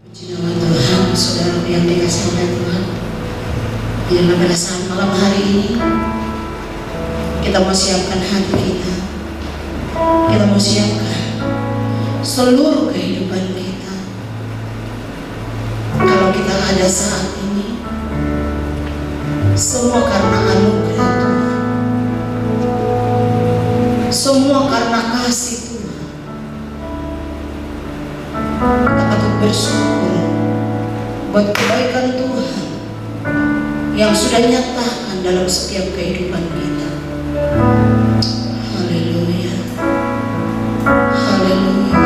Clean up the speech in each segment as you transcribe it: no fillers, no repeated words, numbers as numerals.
Puji nama Tuhan, saudara yang dikasihi oleh Tuhan. Bila pada saat malam hari ini kita mau siapkan hati kita, kita mau siapkan seluruh kehidupan kita. Kalau kita ada saat ini, semua karena anugerah Tuhan, semua karena kasih Tuhan. Kita patut bersyukur buat kebaikan Tuhan yang sudah nyatakan dalam setiap kehidupan kita. Haleluya, haleluya.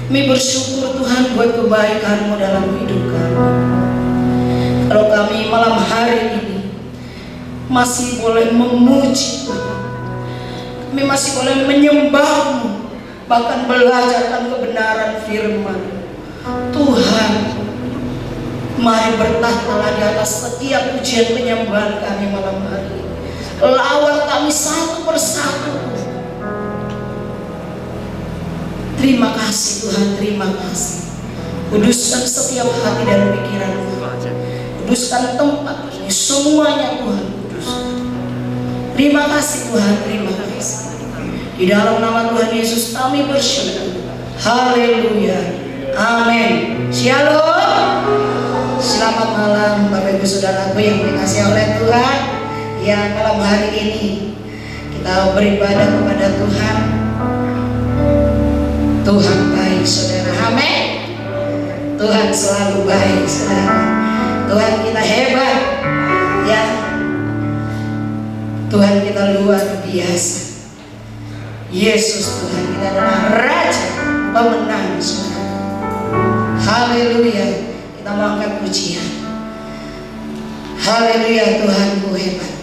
Kami bersyukur Tuhan buat kebaikan-Mu dalam hidup kami. Kalau kami malam hari ini masih boleh memuji Tuhan, kami masih boleh menyembah-Mu, bahkan belajarkan kebenaran firman Tuhan. Mari bertahtalah di atas setiap pujian penyembahan kami malam hari ini. Lawat kami satu persatu. Terima kasih Tuhan, terima kasih. Kuduskan setiap hati dan pikiran Tuhan. Kuduskan tempat ini semuanya Tuhan. Kuduskan. Terima kasih Tuhan, terima kasih. Di dalam nama Tuhan Yesus kami bersyukur. Haleluya. Amin. Shalom. Selamat malam Bapak Ibu Saudaraku yang dikasihi oleh Tuhan. Yang malam hari ini kita beribadah kepada Tuhan. Tuhan baik saudara. Amin. Tuhan selalu baik saudara. Tuhan kita hebat ya. Tuhan kita luar biasa. Yesus Tuhan kita adalah Raja pemenang saudara. Haleluya. Kita mau angkat pujian. Haleluya, Tuhanku hebat.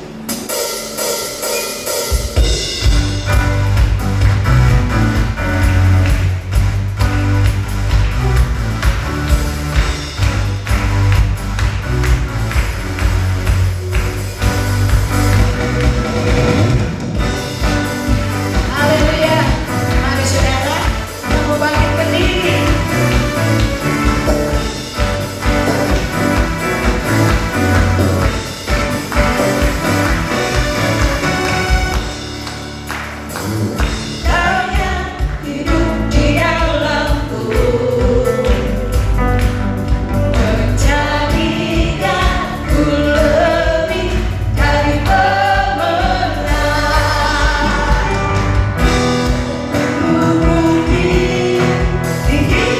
Tinggi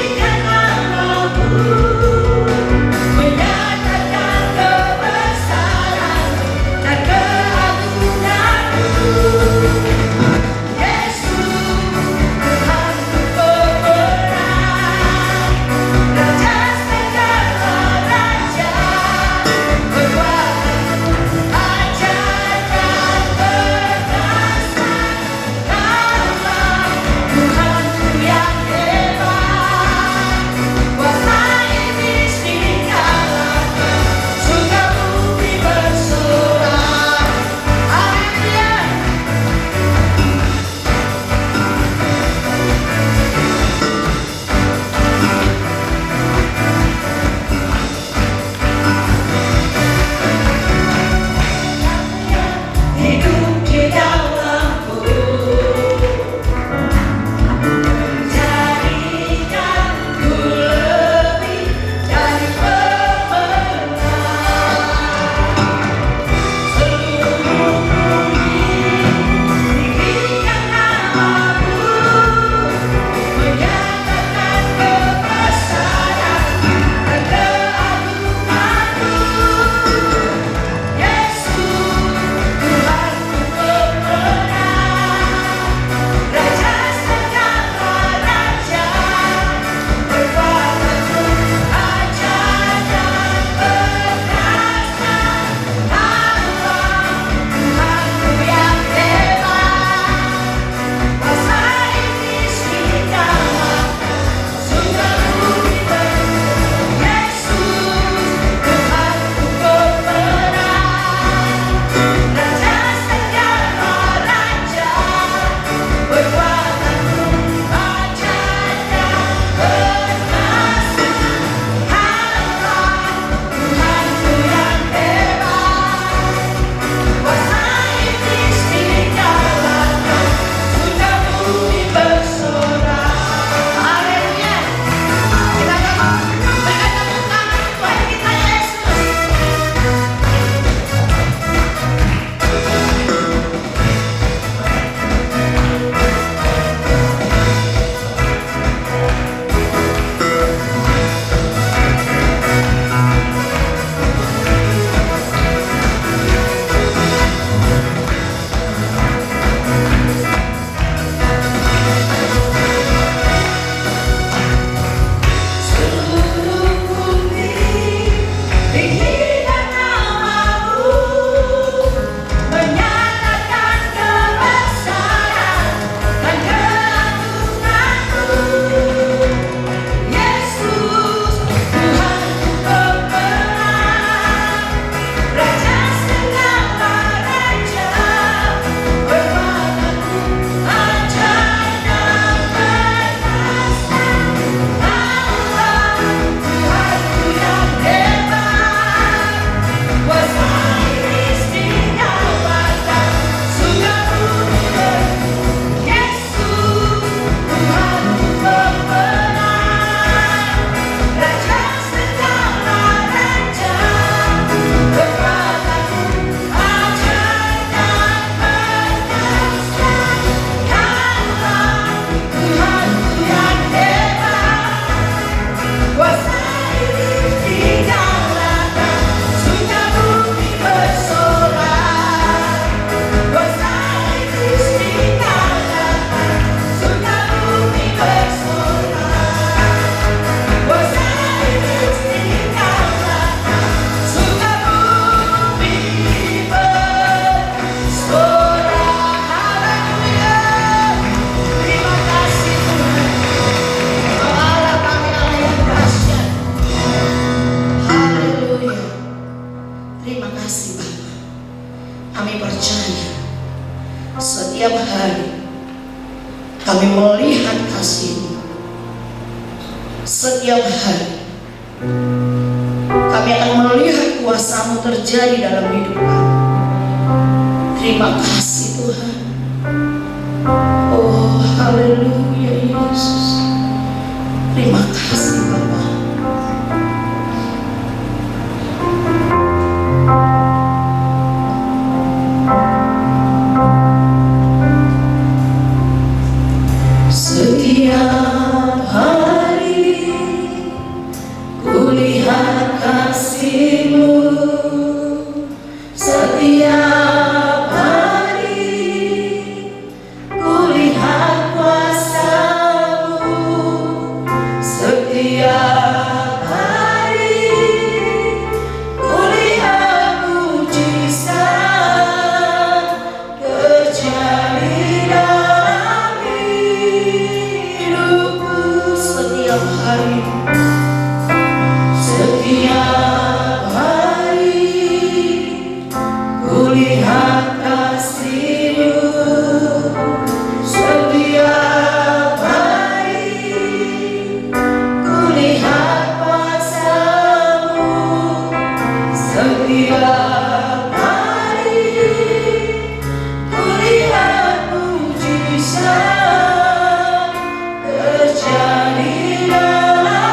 Setiap hari kami akan melihat kuasa-Mu terjadi dalam hidup kami. Terima kasih Tuhan. Oh haleluya Yesus. Terima kasih Bapa. Setiap hari kulihat kasih-Mu, setiap hari kulihat kuasa-Mu, setiap hari kulihat mujizat terjadi dalam hidupku. Setiap hari, setiap hari kulihat kasih-Mu, setiap hari kulihat kuasa-Mu, setiap hari kulihat mujizat terjadi dalam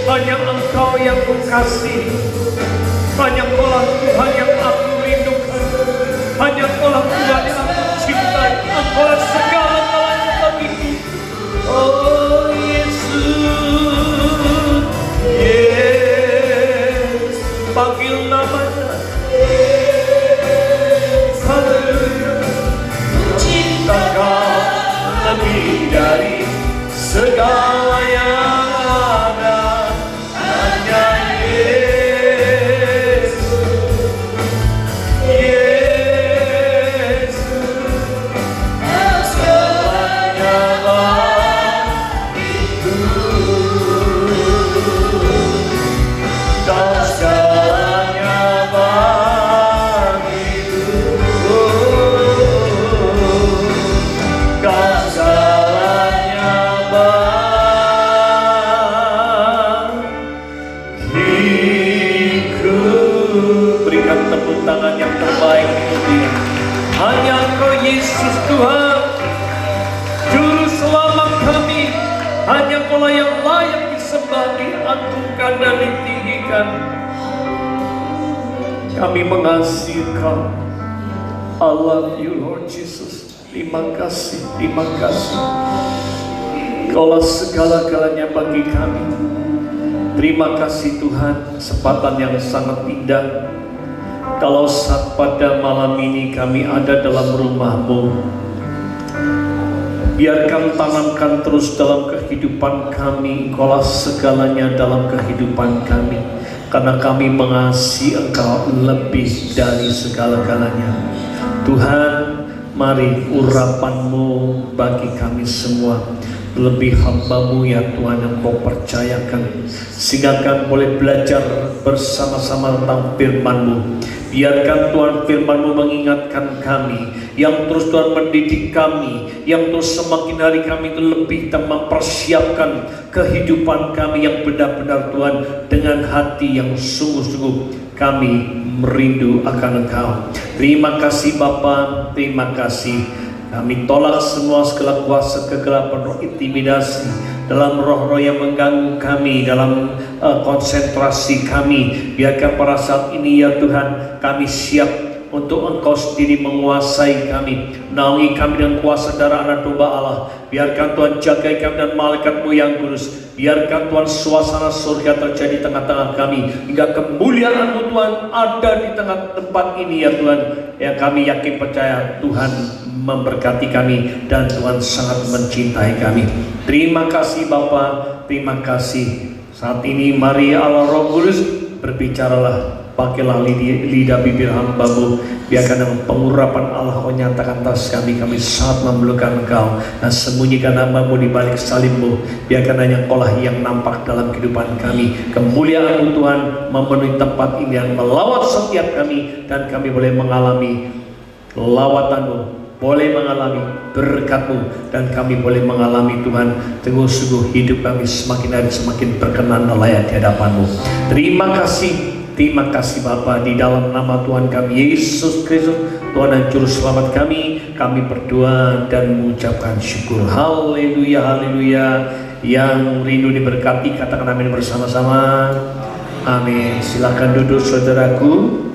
hanya Engkau yang kukasihi, hanya Engkaulah Tuhan yang aku rindukan, hanya Engkaulah Tuhan yang aku cintai, Engkaulah segala-galanya bagiku. Oh Yesus, yes, panggil namanya. Haleluya, cinta Kau lebih dari segala yang ada, hanya Yesus, Yesus, segalanya bagiku, dan segalanya bagiku, dan segalanya bagiku. Berikan tepuk tangan yang terbaik untuk Dia. Hanya Engkau Yesus Tuhan, Juru Selamat kami. Hanya Engkau yang layak disembah, diagungkan dan ditinggikan. Kami mengasihi Kau. I love you Lord Jesus. Terima kasih, terima kasih. Kaulah segala-galanya bagi kami. Terima kasih Tuhan, kesempatan yang sangat indah. Kalau saat pada malam ini kami ada dalam rumah-Mu, biarkan tanamkan terus dalam kehidupan kami. Engkaulah segalanya dalam kehidupan kami, karena kami mengasihi Engkau lebih dari segala-galanya. Tuhan, mari urapan-Mu bagi kami semua, lebih hamba-Mu ya Tuhan yang Kau percayakan, sehingga kami boleh belajar bersama-sama tentang firman-Mu. Biarkan Tuhan firman-Mu mengingatkan kami, yang terus Tuhan mendidik kami, yang terus semakin hari kami itu lebih dan mempersiapkan kehidupan kami yang benar-benar Tuhan dengan hati yang sungguh-sungguh kami merindu akan Engkau. Terima kasih Bapa, terima kasih. Kami tolak semua segala kuasa kegelapan, roh intimidasi dalam roh-roh yang mengganggu kami, dalam konsentrasi kami. Biarkan pada saat ini ya Tuhan, kami siap untuk Engkau sendiri menguasai kami, naungi kami dengan kuasa darah Anak Domba Allah. Biarkan Tuhan jaga kami dan malaikat-Mu yang kudus. Biarkan Tuhan suasana surga terjadi di tengah-tengah kami, hingga kemuliaan-Mu Tuhan ada di tengah tempat ini ya Tuhan. Yang kami yakin percaya Tuhan memberkati kami dan Tuhan sangat mencintai kami. Terima kasih Bapa, terima kasih. Saat ini mari Allah Roh Kudus berbicaralah. Pakailah lidah bibir hamba-Mu. Biarkan dengan pengurapan Allah Kau nyatakan atas kami. Kami sangat memerlukan Engkau, dan sembunyikan hamba-Mu di balik salib-Mu. Biarkan hanya Engkau-lah yang nampak dalam kehidupan kami. Kemuliaan-Mu Tuhan memenuhi tempat ini dan melawat setiap kami, dan kami boleh mengalami lawatan-Mu, boleh mengalami berkat-Mu, dan kami boleh mengalami Tuhan sungguh-sungguh hidup kami semakin hari semakin berkenan dan layak di hadapan-Mu. Terima kasih. Terima kasih Bapa, di dalam nama Tuhan kami Yesus Kristus, Tuhan dan Juru Selamat kami berdoa dan mengucapkan syukur. Haleluya, haleluya. Yang rindu diberkati katakan amin bersama-sama. Amin. Silakan duduk saudaraku.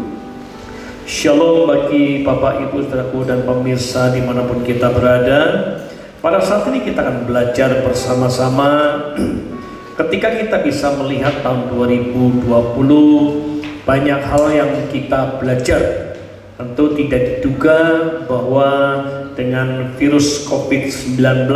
Shalom bagi Bapak Ibu saudaraku dan pemirsa dimanapun kita berada. Pada saat ini kita akan belajar bersama-sama. Ketika kita bisa melihat tahun 2020, banyak hal yang kita belajar. Tentu tidak diduga bahwa dengan virus COVID-19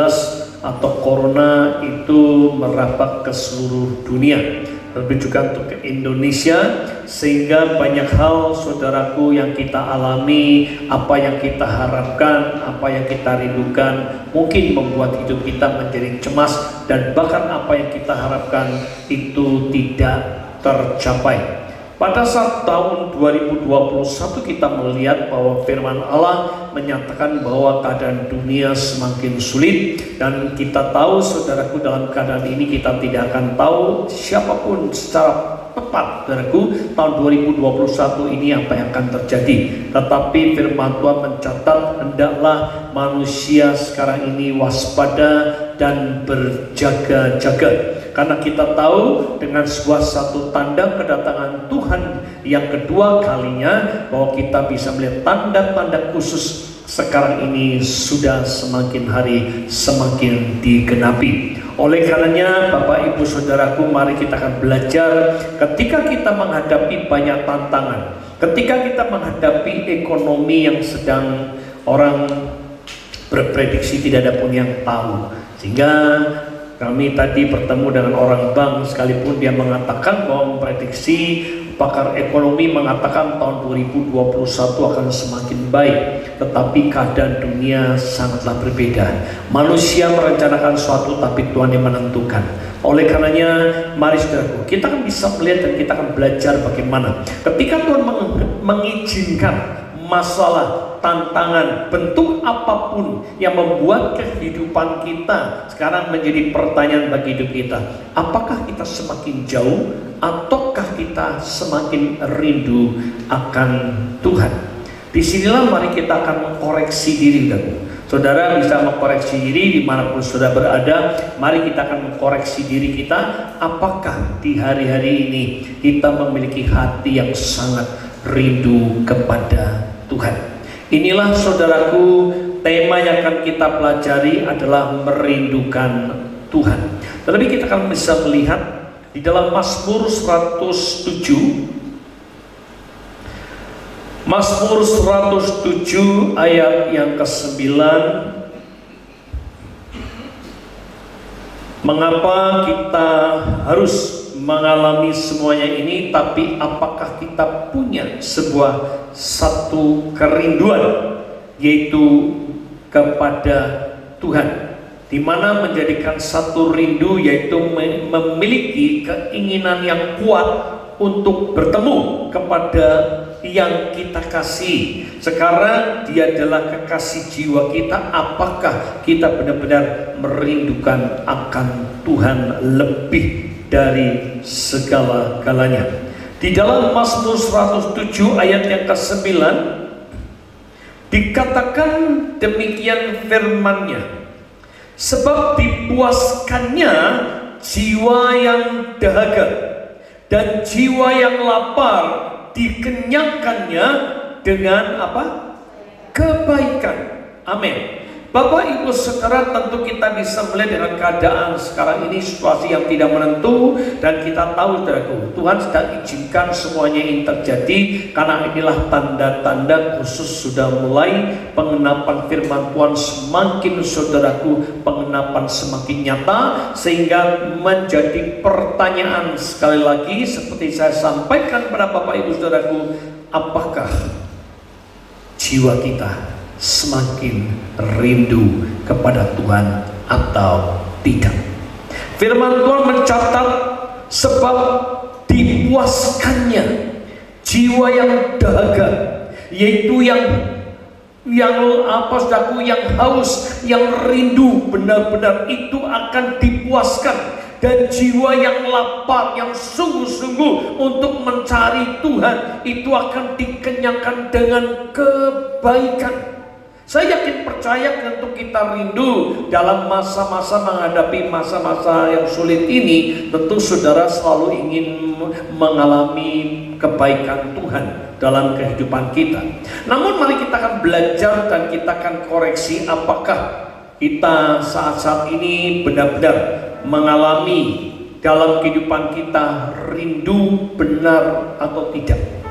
atau Corona itu merebak ke seluruh dunia, lebih juga untuk ke Indonesia, sehingga banyak hal saudaraku yang kita alami, apa yang kita harapkan, apa yang kita rindukan, mungkin membuat hidup kita menjadi cemas, dan bahkan apa yang kita harapkan itu tidak tercapai. Pada saat tahun 2021 kita melihat bahwa firman Allah menyatakan bahwa keadaan dunia semakin sulit, dan kita tahu saudaraku dalam keadaan ini kita tidak akan tahu siapapun secara tepat saudaraku tahun 2021 ini apa yang akan terjadi. Tetapi firman Tuhan mencatat hendaklah manusia sekarang ini waspada dan berjaga-jaga. Karena kita tahu dengan sebuah satu tanda kedatangan Tuhan yang kedua kalinya, bahwa kita bisa melihat tanda-tanda khusus sekarang ini sudah semakin hari semakin digenapi. Oleh karenanya Bapak Ibu Saudaraku, mari kita akan belajar ketika kita menghadapi banyak tantangan, ketika kita menghadapi ekonomi yang sedang orang berprediksi tidak ada pun yang tahu. Sehingga kami tadi bertemu dengan orang bank, sekalipun dia mengatakan bahwa memprediksi, pakar ekonomi mengatakan tahun 2021 akan semakin baik, tetapi keadaan dunia sangatlah berbeda. Manusia merencanakan suatu, tapi Tuhan yang menentukan. Oleh karenanya mari saudaraku, kita akan bisa melihat dan kita akan belajar bagaimana ketika Tuhan mengizinkan masalah, tantangan, bentuk apapun yang membuat kehidupan kita sekarang menjadi pertanyaan bagi hidup kita. Apakah kita semakin jauh ataukah kita semakin rindu akan Tuhan? Disinilah mari kita akan mengkoreksi diri. Saudara bisa mengkoreksi diri dimanapun saudara berada. Mari kita akan mengkoreksi diri kita. Apakah di hari-hari ini kita memiliki hati yang sangat rindu kepada Tuhan? Inilah saudaraku, tema yang akan kita pelajari adalah merindukan Tuhan. Tetapi kita akan bisa melihat di dalam Mazmur 107, Mazmur 107 ayat yang ke-9. Mengapa kita harus mengalami semuanya ini, tapi apakah kita punya sebuah satu kerinduan, yaitu kepada Tuhan, di mana menjadikan satu rindu yaitu memiliki keinginan yang kuat untuk bertemu kepada yang kita kasih. Sekarang dia adalah kekasih jiwa kita. Apakah kita benar-benar merindukan akan Tuhan lebih dari segala-galanya? Di dalam Mazmur 107 ayat yang ke-9 dikatakan demikian firman-Nya, sebab dipuaskannya jiwa yang dahaga dan jiwa yang lapar dikenyangkannya dengan apa? Kebaikan. Amin. Bapak Ibu Saudara, tentu kita bisa melihat dengan keadaan sekarang ini situasi yang tidak menentu, dan kita tahu saudaraku, Tuhan sedang izinkan semuanya ini terjadi karena inilah tanda-tanda khusus sudah mulai pengenapan firman Tuhan semakin saudaraku, pengenapan semakin nyata, sehingga menjadi pertanyaan sekali lagi seperti saya sampaikan pada Bapak Ibu Saudaraku, apakah jiwa kita semakin rindu kepada Tuhan atau tidak? Firman Tuhan mencatat, sebab dipuaskannya jiwa yang dahaga, yaitu yang apa saudaraku, yang haus, yang rindu benar-benar itu akan dipuaskan. Dan jiwa yang lapar, yang sungguh-sungguh untuk mencari Tuhan, itu akan dikenyangkan dengan kebaikan. Saya yakin percaya tentu kita rindu dalam masa-masa menghadapi masa-masa yang sulit ini. Tentu saudara selalu ingin mengalami kebaikan Tuhan dalam kehidupan kita. Namun mari kita akan belajar dan kita akan koreksi, apakah kita saat-saat ini benar-benar mengalami dalam kehidupan kita rindu benar atau tidak?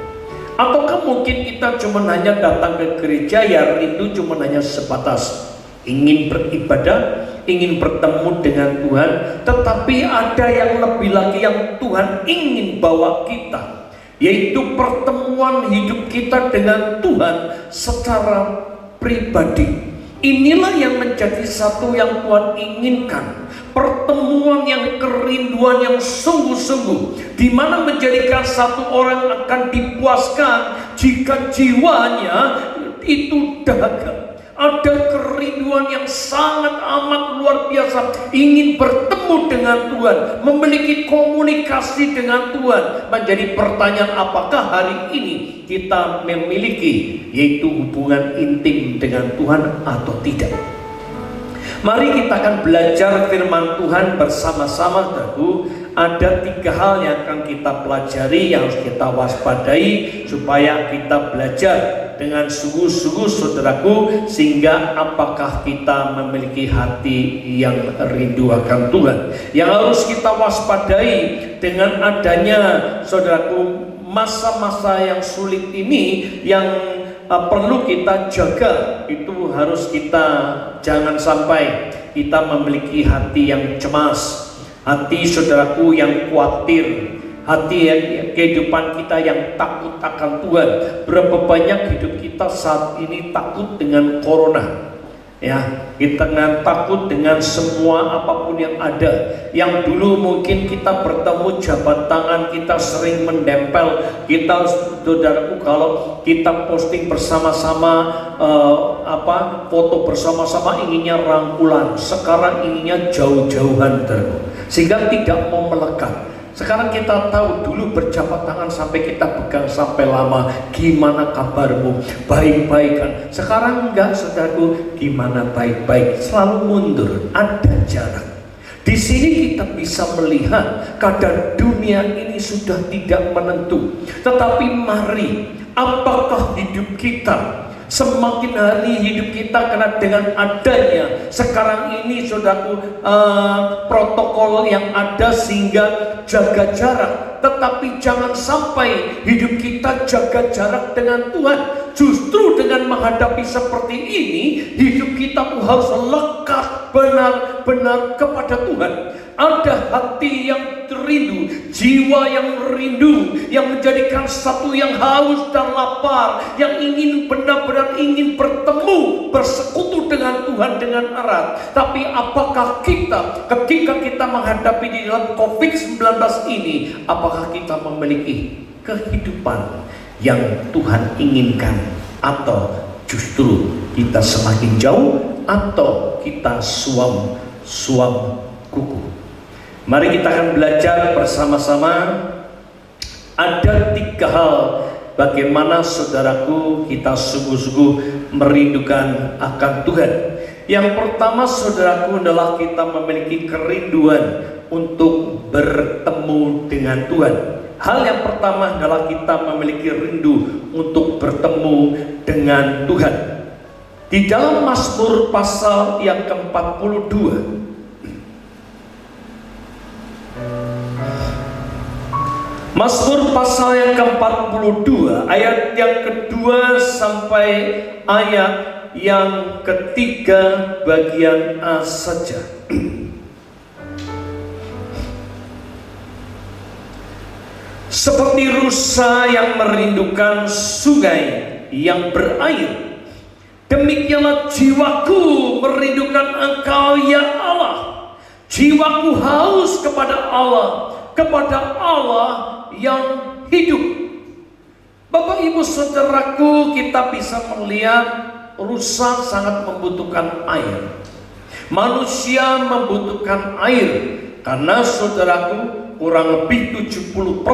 Ataukah mungkin kita cuma hanya datang ke gereja, ya rindu cuma hanya sebatas ingin beribadah, ingin bertemu dengan Tuhan, tetapi ada yang lebih lagi yang Tuhan ingin bawa kita, yaitu pertemuan hidup kita dengan Tuhan secara pribadi. Inilah yang menjadi satu yang Tuhan inginkan, pertemuan yang kerinduan yang sungguh-sungguh, di mana menjadikan satu orang akan dipuaskan jika jiwanya itu dahaga. Ada kerinduan yang sangat amat luar biasa, ingin bertemu dengan Tuhan, memiliki komunikasi dengan Tuhan. Menjadi pertanyaan, apakah hari ini kita memiliki yaitu hubungan intim dengan Tuhan atau tidak? Mari kita akan belajar firman Tuhan bersama-sama, saudaraku. Ada 3 hal yang akan kita pelajari, yang harus kita waspadai supaya kita belajar dengan sungguh-sungguh, saudaraku, sehingga apakah kita memiliki hati yang rindu akan Tuhan. Yang harus kita waspadai dengan adanya, saudaraku, masa-masa yang sulit ini, yang perlu kita jaga, itu harus kita jangan sampai kita memiliki hati yang cemas, hati, saudaraku, yang khawatir, hati yang kehidupan kita yang takut akan Tuhan. Berapa banyak hidup kita saat ini takut dengan corona, ya, kita takut dengan semua apapun yang ada. Yang dulu mungkin kita bertemu jabat tangan, kita sering mendempel, kita, saudaraku, kalau kita posting bersama-sama foto bersama-sama inginnya rangkulan, sekarang inginnya jauh-jauhan terus, sehingga tidak mau melekat. Sekarang kita tahu, dulu berjabat tangan sampai kita pegang sampai lama, gimana kabarmu, baik-baik kan. Sekarang enggak, saudaraku, gimana baik-baik, selalu mundur, ada jarak. Di sini kita bisa melihat keadaan dunia ini sudah tidak menentu. Tetapi mari, apakah hidup kita semakin hari hidup kita, karena dengan adanya sekarang ini, saudaraku, protokol yang ada, sehingga jaga jarak. Tetapi jangan sampai hidup kita jaga jarak dengan Tuhan. Justru dengan menghadapi seperti ini, hidup kita harus lekat benar-benar kepada Tuhan. Ada hati yang rindu, jiwa yang rindu, yang menjadikan satu yang haus dan lapar, yang ingin benar-benar ingin bertemu, bersekutu dengan Tuhan dengan erat. Tapi apakah kita, ketika kita menghadapi di dalam COVID-19 ini, apakah kita memiliki kehidupan yang Tuhan inginkan, atau justru kita semakin jauh, atau kita suam kuku? Mari kita akan belajar bersama-sama. Ada 3 hal bagaimana, saudaraku, kita sungguh-sungguh merindukan akan Tuhan. Yang pertama, saudaraku, adalah kita memiliki kerinduan untuk bertemu dengan Tuhan. Hal yang pertama adalah kita memiliki rindu untuk bertemu dengan Tuhan. Di dalam Mazmur pasal yang ke-42, Mazmur pasal yang ke-42, ayat yang kedua sampai ayat yang ketiga bagian A saja. Seperti rusa yang merindukan sungai yang berair, demikianlah jiwaku merindukan Engkau, ya Allah. Jiwaku haus kepada Allah yang hidup. Bapak, Ibu, saudaraku, kita bisa melihat rusa sangat membutuhkan air. Manusia membutuhkan air, karena, saudaraku, kurang lebih 70%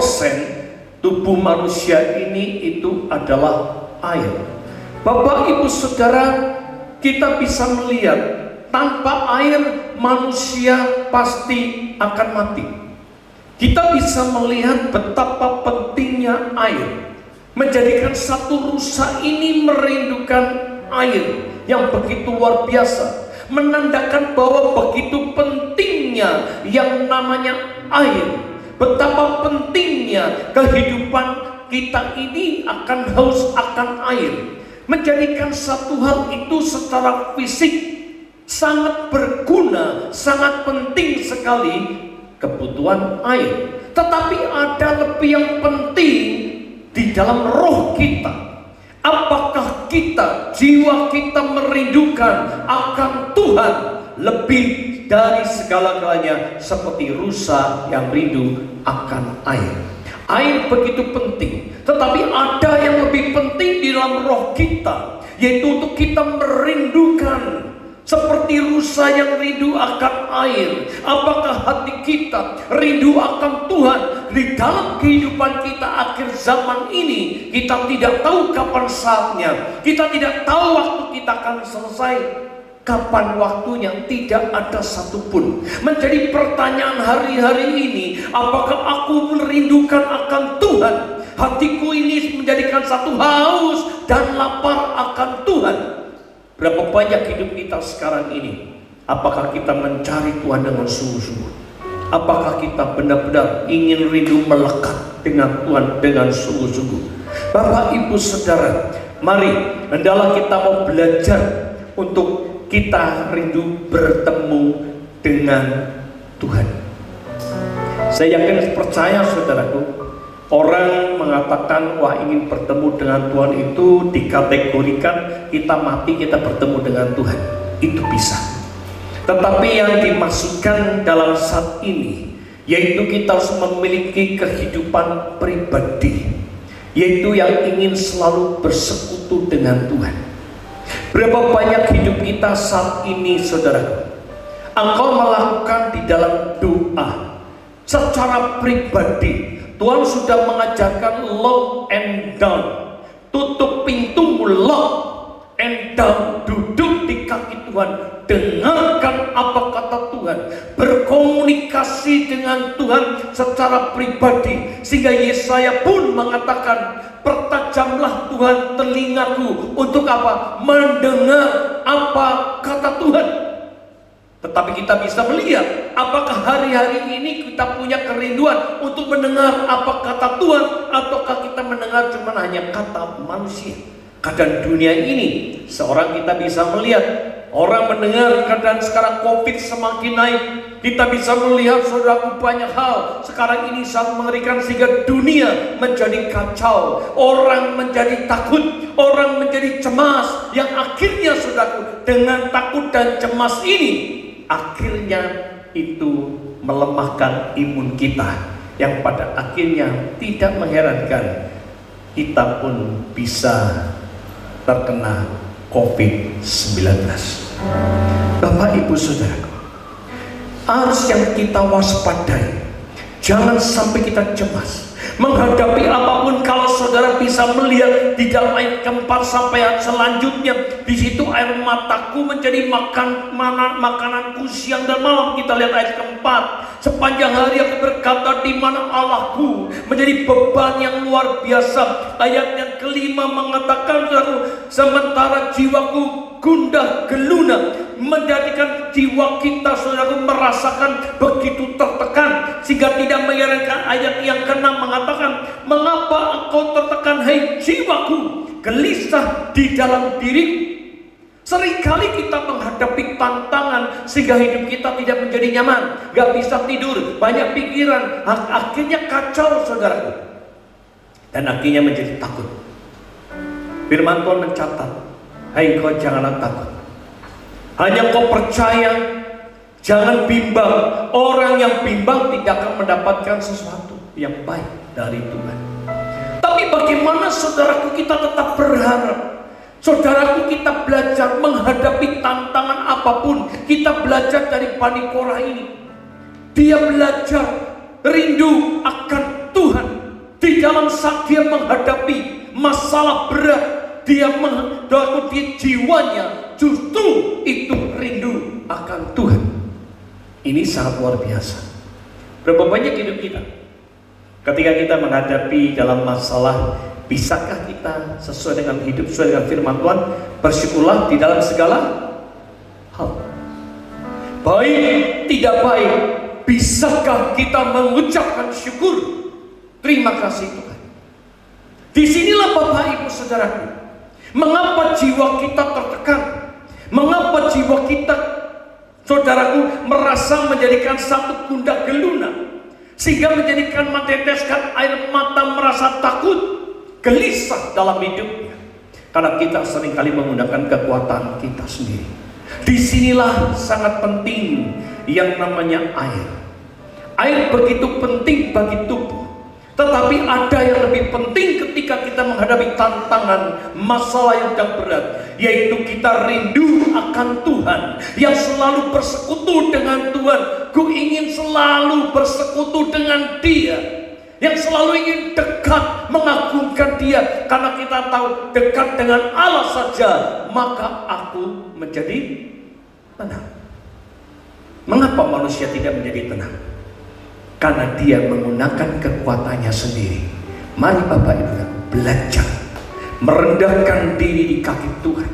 tubuh manusia ini itu adalah air. Bapak, Ibu, saudara, kita bisa melihat tanpa air manusia pasti akan mati. Kita bisa melihat betapa pentingnya air, menjadikan satu rusa ini merindukan air yang begitu luar biasa, menandakan bahwa begitu pentingnya yang namanya air. Betapa pentingnya kehidupan kita ini akan haus akan air, menjadikan satu hal itu secara fisik sangat berguna, sangat penting sekali, kebutuhan air. Tetapi ada lebih yang penting di dalam roh kita. Apakah kita, jiwa kita merindukan akan Tuhan lebih dari segala-galanya, seperti rusa yang rindu akan air? Air begitu penting, tetapi ada yang lebih penting di dalam roh kita, yaitu untuk kita merindukan seperti rusa yang rindu akan air. Apakah hati kita rindu akan Tuhan? Di dalam kehidupan kita akhir zaman ini, kita tidak tahu kapan saatnya, kita tidak tahu waktu kita akan selesai. Kapan waktunya? Tidak ada satupun. Menjadi pertanyaan hari-hari ini, apakah aku merindukan akan Tuhan? Hatiku ini menjadikan satu haus dan lapar akan Tuhan. Berapa banyak hidup kita sekarang ini? Apakah kita mencari Tuhan dengan sungguh-sungguh? Apakah kita benar-benar ingin rindu melekat dengan Tuhan dengan sungguh-sungguh? Bapak, Ibu, Saudara, mari hendaklah kita mau belajar untuk kita rindu bertemu dengan Tuhan. Saya yakin, percaya saudaraku, orang mengatakan wah ingin bertemu dengan Tuhan itu dikategorikan kita mati kita bertemu dengan Tuhan. Itu bisa. Tetapi yang dimaksudkan dalam saat ini yaitu kita harus memiliki kehidupan pribadi, yaitu yang ingin selalu bersekutu dengan Tuhan. Berapa banyak hidup kita saat ini, saudara, engkau melakukan di dalam doa secara pribadi. Tuhan sudah mengajarkan lock and down, tutup pintumu, lock and down, duduk di kaki Tuhan, dengarkan apa kata Tuhan, berkomunikasi dengan Tuhan secara pribadi. Sehingga Yesaya pun mengatakan, pertajamlah Tuhan telingaku untuk apa? Mendengar apa kata Tuhan. Tetapi kita bisa melihat, apakah hari-hari ini kita punya kerinduan untuk mendengar apa kata Tuhan, ataukah kita mendengar cuma hanya kata manusia? Keadaan dunia ini, seorang kita bisa melihat, orang mendengar keadaan sekarang COVID semakin naik. Kita bisa melihat, saudaraku, banyak hal sekarang ini sangat mengerikan sehingga dunia menjadi kacau. Orang menjadi takut, orang menjadi cemas, yang akhirnya, saudaraku, dengan takut dan cemas ini, akhirnya itu melemahkan imun kita, yang pada akhirnya tidak mengherankan kita pun bisa terkena COVID-19. Bapak, Ibu, Saudaraku, harus yang kita waspadai. Jangan sampai kita cemas menghadapi apapun. Kalau saudara bisa melihat di dalam ayat keempat sampai ayat selanjutnya, di situ air mataku menjadi makananku siang dan malam. Kita lihat ayat keempat. Sepanjang hari aku berkata, di mana Allahku, menjadi beban yang luar biasa. Ayat yang kelima mengatakan, sementara jiwaku gundah geluna, menjadikan jiwa kita, saudara, merasakan begitu tertekan, sehingga tidak mengherankan ayat yang keenam mengatakan, mengapa engkau tertekan, hai jiwaku, gelisah di dalam diriku. Seringkali kita menghadapi tantangan sehingga hidup kita tidak menjadi nyaman, gak bisa tidur, banyak pikiran, akhirnya kacau, saudaraku, dan akhirnya menjadi takut. Firman Tuhan mencatat, hai kau janganlah takut, hanya kau percaya, jangan bimbang. Orang yang bimbang tidak akan mendapatkan sesuatu yang baik dari Tuhan. Tapi bagaimana, saudaraku, kita tetap berharap? Saudaraku, kita belajar menghadapi tantangan apapun. Kita belajar dari Bani Korah ini. Dia belajar rindu akan Tuhan. Di dalam saat dia menghadapi masalah berat, dia menghadapi jiwanya, justru itu rindu akan Tuhan. Ini sangat luar biasa. Berapa banyak hidup kita ketika kita menghadapi dalam masalah, bisakah kita sesuai dengan hidup, sesuai dengan firman Tuhan, bersyukurlah di dalam segala hal. Baik, tidak baik, bisakah kita mengucapkan syukur, terima kasih Tuhan. Disinilah Bapak, Ibu, Saudaraku, mengapa jiwa kita tertekan, mengapa jiwa kita, saudaraku, merasa menjadikan satu gundah geluna, sehingga menjadikan meneteskan air mata, merasa takut, gelisah dalam hidupnya, karena kita seringkali menggunakan kekuatan kita sendiri. Disinilah sangat penting yang namanya air. Air begitu penting bagi tubuh, tetapi ada yang lebih penting ketika kita menghadapi tantangan, masalah yang sedang berat, yaitu kita rindu akan Tuhan, yang selalu bersekutu dengan Tuhan. Ku ingin selalu bersekutu dengan Dia, yang selalu ingin dekat, mengagungkan Dia, karena kita tahu dekat dengan Allah saja maka aku menjadi tenang. Mengapa manusia tidak menjadi tenang? Karena dia menggunakan kekuatannya sendiri. Mari Bapak Ibu belajar merendahkan diri di kaki Tuhan.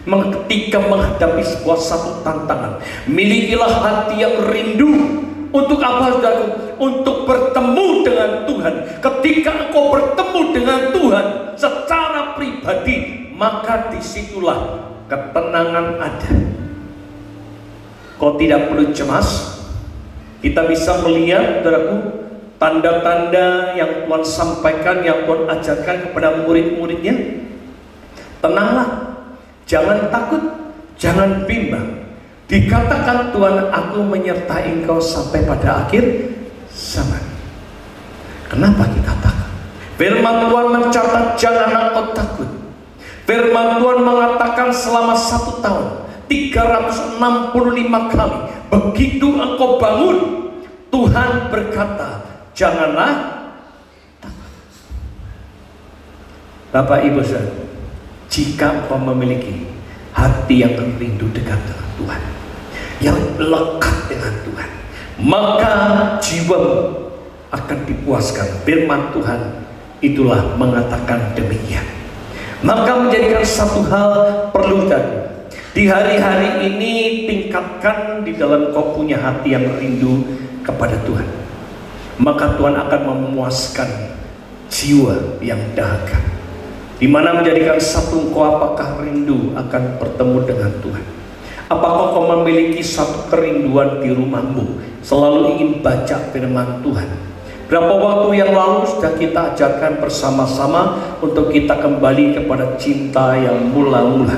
Ketika menghadapi sebuah satu tantangan, milikilah hati yang rindu. Untuk apa, saudaraku? Untuk bertemu dengan Tuhan. Ketika engkau bertemu dengan Tuhan secara pribadi, maka disitulah ketenangan ada. Kau tidak perlu cemas. Kita bisa melihat, saudaraku, tanda-tanda yang Tuhan sampaikan, yang Tuhan ajarkan kepada murid-muridnya. Tenanglah, jangan takut, jangan bimbang. Dikatakan Tuhan, aku menyertai engkau sampai pada akhir zaman. Kenapa kita takut? Firman Tuhan mencatat, janganlah kau takut. Firman Tuhan mengatakan selama 1 tahun 365 kali begitu engkau bangun, Tuhan berkata, janganlah takut. Bapak Ibu saudara, jika engkau memiliki hati yang rindu dekat dengan Tuhan, yang lekat dengan Tuhan, maka jiwamu akan dipuaskan. Firman Tuhan itulah mengatakan demikian. Maka menjadikan satu hal perlu tadi, di hari-hari ini tingkatkan di dalam kau punya hati yang rindu kepada Tuhan, maka Tuhan akan memuaskan jiwa yang dahaga. Di mana menjadikan satu kau, apakah rindu akan bertemu dengan Tuhan? Apakah kau memiliki satu kerinduan di rumahmu, selalu ingin baca firman Tuhan? Berapa waktu yang lalu sudah kita ajarkan bersama-sama untuk kita kembali kepada cinta yang mula-mula.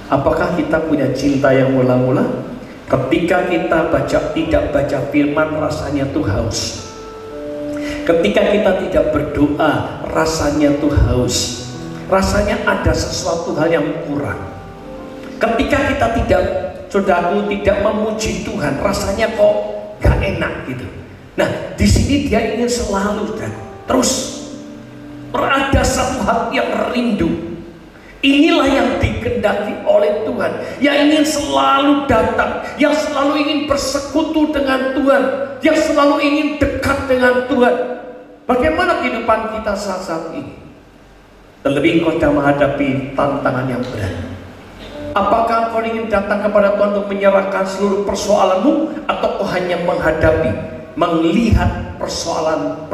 Apakah kita punya cinta yang mula-mula? Ketika kita tidak baca firman, rasanya tuh haus. Ketika kita tidak berdoa, rasanya tuh haus. Rasanya ada sesuatu hal yang kurang. Ketika kita tidak memuji Tuhan, rasanya kok gak enak gitu. Nah, di sini dia ingin selalu terus berada satu hati yang rindu. Inilah yang dikehendaki oleh Tuhan, yang ingin selalu datang, yang selalu ingin bersekutu dengan Tuhan, yang selalu ingin dekat dengan Tuhan. Bagaimana kehidupan kita saat ini? Terlebih kau sedang menghadapi tantangan yang berat. Apakah kau ingin datang kepada Tuhan untuk menyerahkan seluruh persoalanmu, atau kau hanya melihat persoalan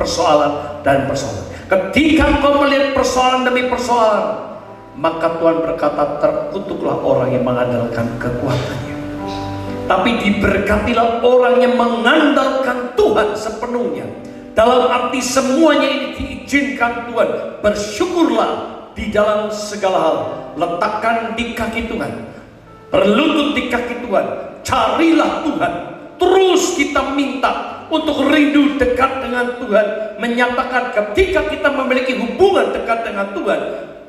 dan persoalan? Ketika kau melihat persoalan demi persoalan, maka Tuhan berkata, terkutuklah orang yang mengandalkan kekuatannya. Tapi diberkatilah orang yang mengandalkan Tuhan sepenuhnya. Dalam arti semuanya ini diizinkan Tuhan. Bersyukurlah di dalam segala hal. Letakkan di kaki Tuhan, berlutut di kaki Tuhan, carilah Tuhan. Terus kita minta untuk rindu dekat dengan Tuhan. Menyatakan ketika kita memiliki hubungan dekat dengan Tuhan,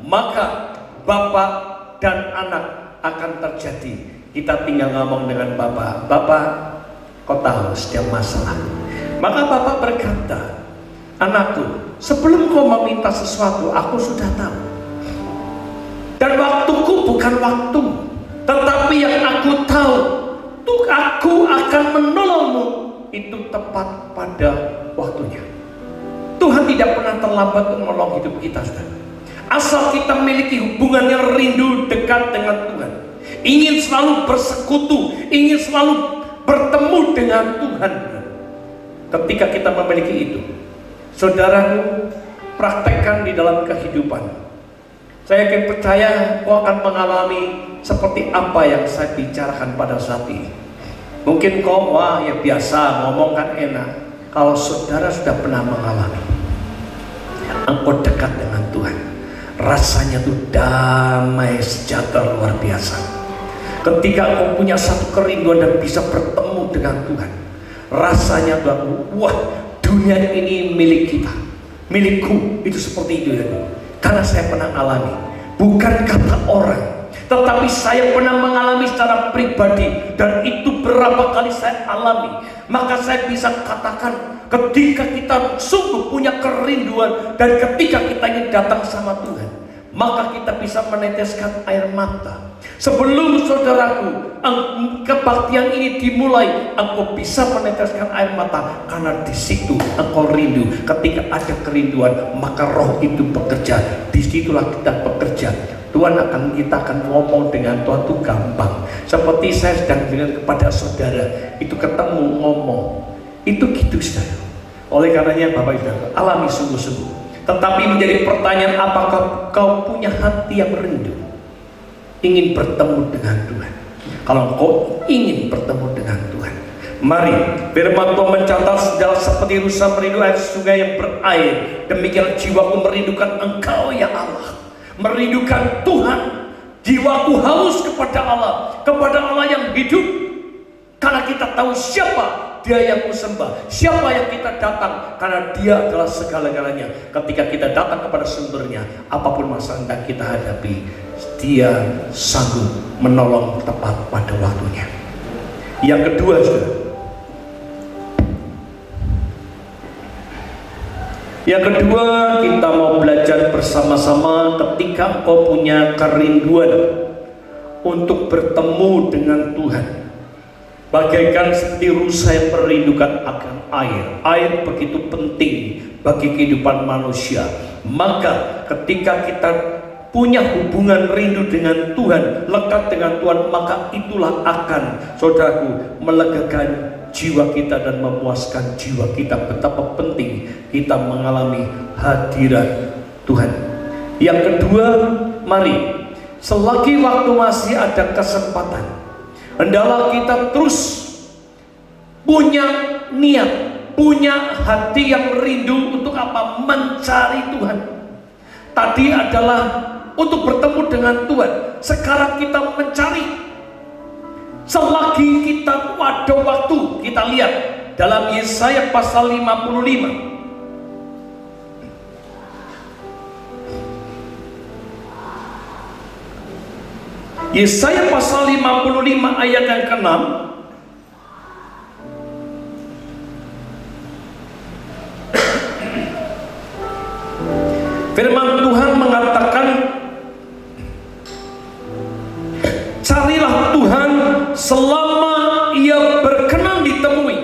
maka bapak dan anak akan terjadi. Kita tinggal ngomong dengan bapak, Bapak, kau tahu setiap masalah. Maka bapak berkata, anakku, sebelum kau meminta sesuatu, aku sudah tahu. Dan waktuku bukan waktu, tetapi yang aku tahu, tuh aku akan menolongmu. Itu tepat pada waktunya. Tuhan tidak pernah terlambat untuk menolong hidup kita, saudara. Asal kita memiliki hubungan yang rindu dekat dengan Tuhan, ingin selalu bersekutu, ingin selalu bertemu dengan Tuhan. Ketika kita memiliki itu, saudaraku, praktekkan di dalam kehidupan. Saya yakin percaya kau akan mengalami seperti apa yang saya bicarakan pada saat ini. Mungkin kau, wah ya biasa, ngomong kan enak. Kalau saudara sudah pernah mengalami, engkau dekat dengan Tuhan, rasanya tuh damai sejahtera luar biasa. Ketika engkau punya satu kerinduan dan bisa bertemu dengan Tuhan, rasanya tuh, wah dunia ini milik kita, milikku. Itu seperti itu ya. Karena saya pernah alami, bukan kata orang, tetapi saya pernah mengalami secara pribadi, dan itu berapa kali saya alami. Maka saya bisa katakan, ketika kita sungguh punya kerinduan dan ketika kita ingin datang sama Tuhan, maka kita bisa meneteskan air mata. Sebelum saudaraku kebaktian ini dimulai, engkau bisa meneteskan air mata karena di situ engkau rindu. Ketika ada kerinduan, maka roh itu bekerja. Disitulah kita bekerja. Tuhan kita akan ngomong dengan Tuhan itu gampang. Seperti saya sedang dengan kepada saudara, itu ketemu ngomong, itu gitu saudara. Oleh karenanya Bapak Ibu, alami sungguh-sungguh. Tetapi menjadi pertanyaan, apakah kau punya hati yang rindu, ingin bertemu dengan Tuhan? Kalau kau ingin bertemu dengan Tuhan, mari, firman Tuhan mencatat segala seperti rusa merindu air sungai yang berair, demikian jiwaku merindukan Engkau ya Allah. Merindukan Tuhan, jiwaku haus kepada Allah yang hidup. Karena kita tahu siapa Dia yang kusembah, siapa yang kita datang, karena Dia adalah segala-galanya. Ketika kita datang kepada sumbernya, apapun masalah yang kita hadapi, Dia sanggup menolong tepat pada waktunya. Yang kedua, saudara, kita mau belajar bersama-sama. Ketika engkau punya kerinduan untuk bertemu dengan Tuhan, bagaikan seperti rusa yang merindukan akan air. Air begitu penting bagi kehidupan manusia. Maka ketika kita punya hubungan rindu dengan Tuhan, lekat dengan Tuhan, maka itulah akan, saudaraku, melegakan jiwa kita dan memuaskan jiwa kita. Betapa penting kita mengalami hadirat Tuhan. Yang kedua, mari, selagi waktu masih ada kesempatan, hendaklah kita terus punya niat, punya hati yang rindu untuk apa? Mencari Tuhan. Tadi adalah untuk bertemu dengan Tuhan. Sekarang kita mencari. Selagi kita ada waktu, kita lihat dalam Yesaya pasal 55. Yesaya pasal 55 ayat yang ke-6. Firman Tuhan mengatakan, carilah Tuhan selama Ia berkenan ditemui,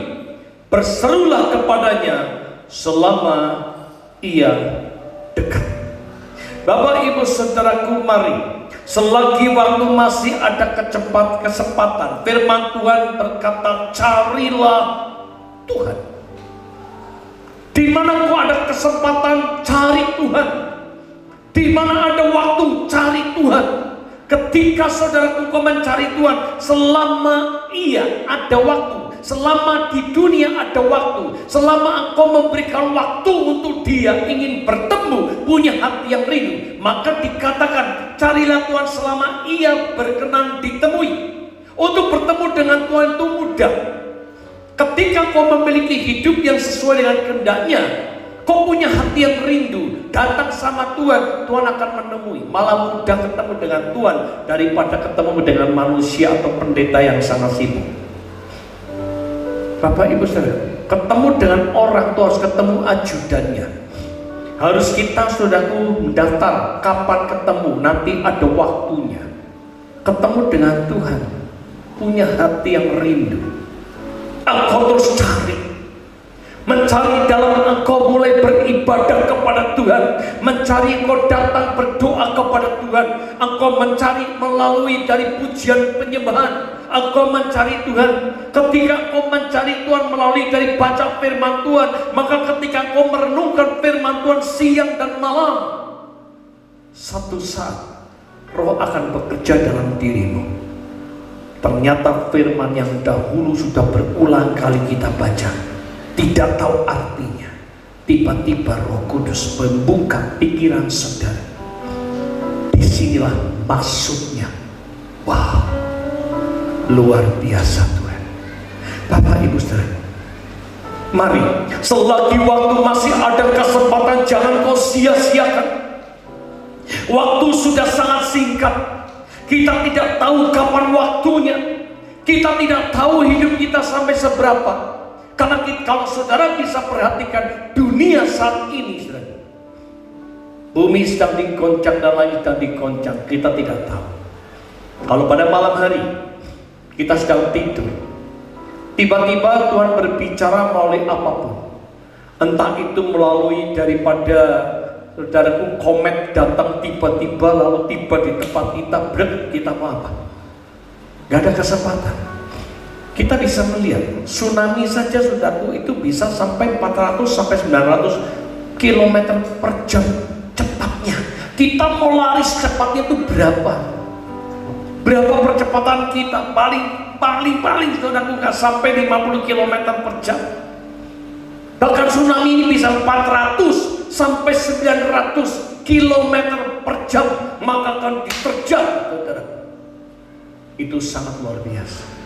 berserulah kepadanya selama Ia dekat. Bapak Ibu saudaraku, mari, selagi waktu masih ada kesempatan, firman Tuhan berkata, carilah Tuhan. Di mana kau ada kesempatan, cari Tuhan. Di mana ada waktu, cari Tuhan. Ketika saudaraku kau mencari Tuhan, selama Ia ada waktu, selama di dunia ada waktu, selama engkau memberikan waktu untuk Dia, ingin bertemu, punya hati yang rindu, maka dikatakan, carilah Tuhan selama Ia berkenan ditemui. Untuk bertemu dengan Tuhan itu mudah. Ketika kau memiliki hidup yang sesuai dengan kehendaknya, kau punya hati yang rindu, datang sama Tuhan, Tuhan akan menemui. Malah mudah ketemu dengan Tuhan daripada ketemu dengan manusia atau pendeta yang sangat sibuk. Bapak Ibu saudara, ketemu dengan orang itu harus ketemu ajudannya. Harus kita, saudaraku, mendaftar kapan ketemu, nanti ada waktunya. Ketemu dengan Tuhan, punya hati yang rindu. Engkau terus cari, mencari dalam engkau mulai beribadah kepada Tuhan, mencari engkau datang berdoa kepada Tuhan, engkau mencari melalui dari pujian penyembahan, engkau mencari Tuhan. Ketika engkau mencari Tuhan melalui dari baca firman Tuhan, maka ketika engkau merenungkan firman Tuhan siang dan malam, satu saat Roh akan bekerja dalam dirimu. Ternyata firman yang dahulu sudah berulang kali kita baca, tidak tahu artinya. Tiba-tiba Roh Kudus membuka pikiran saudara. Disinilah maksudnya. Wow, luar biasa Tuhan. Bapak Ibu saudara, mari, selagi waktu masih ada kesempatan, jangan kau sia-siakan. Waktu sudah sangat singkat. Kita tidak tahu kapan waktunya. Kita tidak tahu hidup kita sampai seberapa. Karena kalau saudara bisa perhatikan dunia saat ini, saudara, Bumi sedang diguncang dan langit sedang diguncang. Kita tidak tahu. Kalau pada malam hari kita sedang tidur, tiba-tiba Tuhan berbicara melalui apapun. Entah itu melalui daripada saudaraku komet datang tiba-tiba lalu tiba di tempat kita, kita mau apa? Gak ada kesempatan. Kita bisa melihat tsunami saja saudaraku itu bisa sampai 400 sampai 900 km per jam cepatnya. Kita mau lari secepatnya itu berapa? Berapa percepatan kita? Paling saudaraku gak sampai 50 km per jam. Bahkan tsunami ini bisa 400 sampai 900 km per jam, maka akan diterjang, saudara. Itu sangat luar biasa.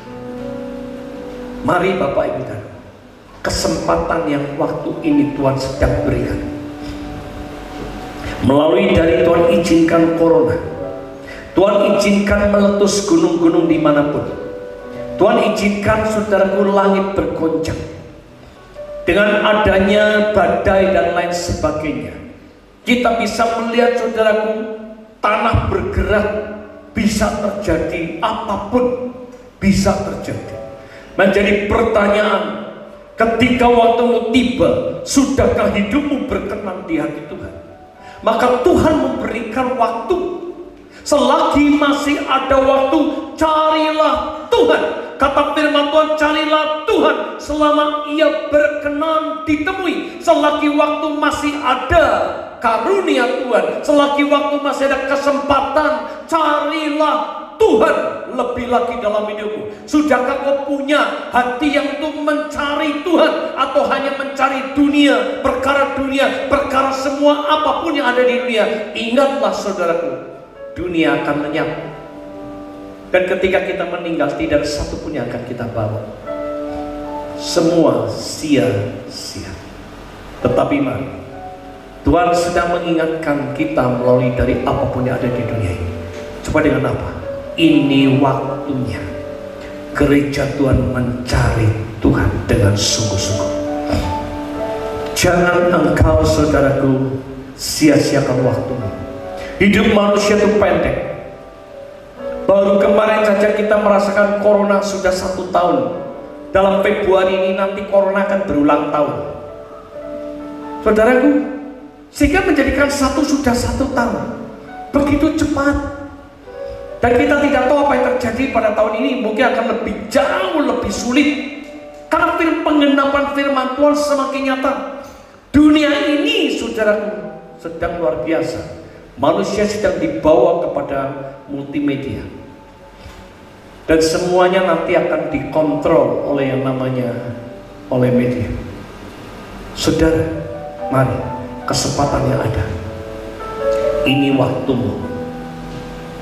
Mari Bapak Ibu dan kesempatan yang waktu ini Tuhan sedang berikan. Melalui dari Tuhan izinkan corona, Tuhan izinkan meletus gunung-gunung dimanapun. Tuhan izinkan saudaraku langit bergoncang. Dengan adanya badai dan lain sebagainya, kita bisa melihat saudaraku, tanah bergerak, bisa terjadi apapun, bisa terjadi. Menjadi pertanyaan, ketika waktumu tiba, sudahkah hidupmu berkenan di hati Tuhan? Maka Tuhan memberikan waktu. Selagi masih ada waktu, carilah Tuhan. Kata firman Tuhan, carilah Tuhan selama ia berkenan ditemui. Selagi waktu masih ada karunia Tuhan, selagi waktu masih ada kesempatan, carilah Tuhan lebih lagi dalam hidupmu. Sudahkah kau punya hati yang untuk mencari Tuhan, atau hanya mencari dunia, perkara semua apapun yang ada di dunia? Ingatlah saudaraku, dunia akan lenyap. Dan ketika kita meninggal, tidak ada satu pun yang akan kita bawa. Semua sia-sia. Tetapi mari, Tuhan sedang mengingatkan kita melalui dari apapun yang ada di dunia ini. Coba dengan apa? Ini waktunya gereja Tuhan mencari Tuhan dengan sungguh-sungguh. Jangan engkau saudaraku sia-siakan waktumu. Hidup manusia itu pendek. Baru kemarin saja kita merasakan corona sudah 1 tahun. Dalam Februari ini nanti corona akan berulang tahun. Saudaraku, sehingga menjadikan sudah 1 tahun. Begitu cepat. Dan kita tidak tahu apa yang terjadi pada tahun ini. Mungkin akan jauh lebih sulit. Karena penggenapan firman Tuhan semakin nyata. Dunia ini saudaraku sedang luar biasa. Manusia sedang dibawa kepada multimedia. Dan semuanya nanti akan dikontrol oleh yang namanya oleh media. Saudara, mari, kesempatan yang ada. Ini waktumu.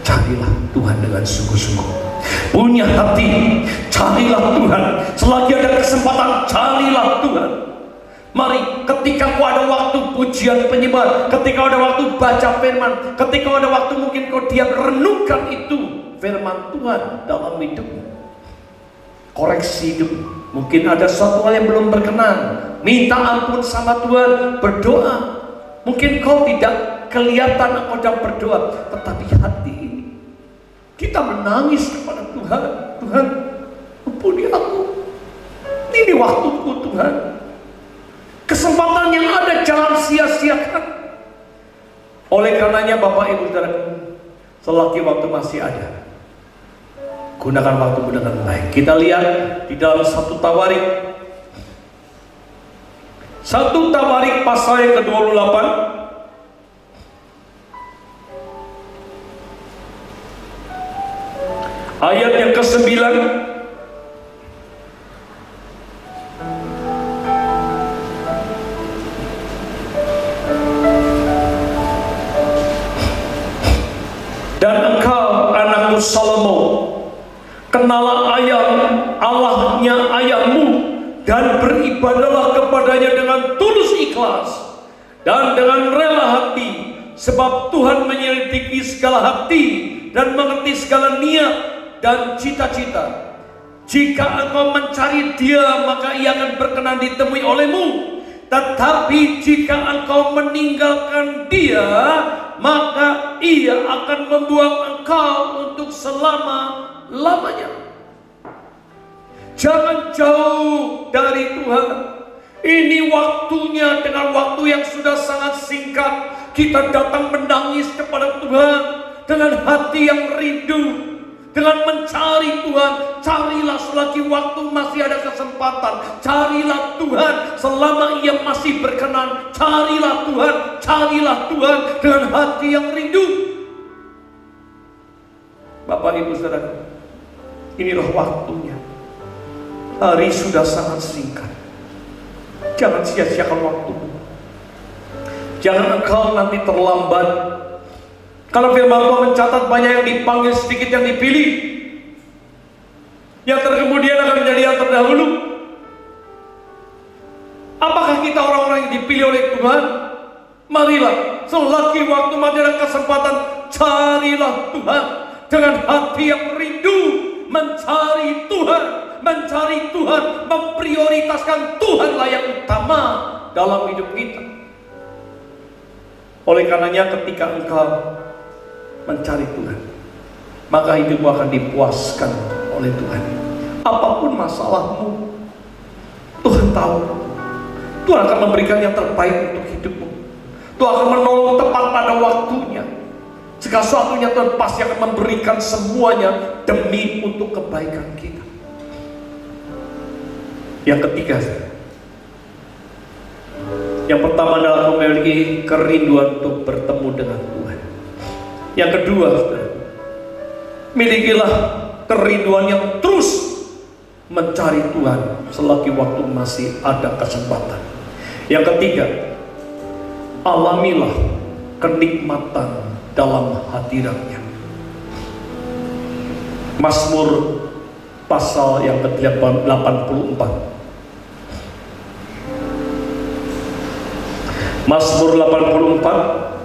Carilah Tuhan dengan sungguh-sungguh. Punya hati, carilah Tuhan. Selagi ada kesempatan, carilah Tuhan. Mari, ketika kau ada waktu pujian penyembah, ketika ada waktu baca firman, ketika ada waktu mungkin kau diam, renungkan itu firman Tuhan dalam hidupmu. Koreksi hidup. Mungkin ada suatu hal yang belum berkenan, minta ampun sama Tuhan, berdoa. Mungkin kau tidak kelihatan kau sedang berdoa, tetapi hati ini kita menangis kepada Tuhan. Tuhan, ampuni aku. Ini waktuku Tuhan. Kesempatan yang ada jangan sia-siakan. Oleh karenanya Bapak Ibu Saudaraku, selagi waktu masih ada, gunakan waktu dengan baik. Kita lihat di dalam 1 Tawarik. 1 Tawarik pasal yang ke-28. Ayat yang ke-9. Dan engkau anakku Salomo, kenalah Allahnya ayahmu, dan beribadahlah kepadanya dengan tulus ikhlas dan dengan rela hati, sebab Tuhan menyelidiki segala hati dan mengerti segala niat dan cita-cita. Jika engkau mencari Dia, maka Ia akan berkenan ditemui olehmu. Tetapi jika engkau meninggalkan dia, maka ia akan membuang engkau untuk selama-lamanya. Jangan jauh dari Tuhan. Ini waktunya, dengan waktu yang sudah sangat singkat, kita datang menangis kepada Tuhan dengan hati yang rindu, dengan mencari Tuhan. Carilah selagi waktu masih ada kesempatan. Carilah Tuhan selama ia masih berkenan. Carilah Tuhan dengan hati yang rindu. Bapak Ibu Saudara, inilah waktunya. Hari sudah sangat singkat. Jangan sia-siakan waktu. Jangan engkau nanti terlambat. Kalau firman Tuhan mencatat banyak yang dipanggil, sedikit yang dipilih. Yang terkemudian akan menjadi yang terdahulu. Apakah kita orang-orang yang dipilih oleh Tuhan? Marilah, selagi waktu masih ada kesempatan, carilah Tuhan dengan hati yang rindu. Mencari Tuhan, memprioritaskan Tuhanlah yang utama dalam hidup kita. Oleh karenanya ketika engkau mencari Tuhan, maka hidupmu akan dipuaskan oleh Tuhan. Apapun masalahmu, Tuhan tahu. Tuhan akan memberikan yang terbaik untuk hidupmu. Tuhan akan menolong tepat pada waktunya. Segala sesuatunya Tuhan pasti akan memberikan semuanya demi untuk kebaikan kita. Yang ketiga, yang pertama adalah memiliki kerinduan untuk bertemu dengan Tuhan. Yang kedua, milikilah kerinduan yang terus mencari Tuhan selagi waktu masih ada kesempatan. Yang ketiga, alamilah kenikmatan dalam hadiratnya. Mazmur pasal yang ke-84. Mazmur 84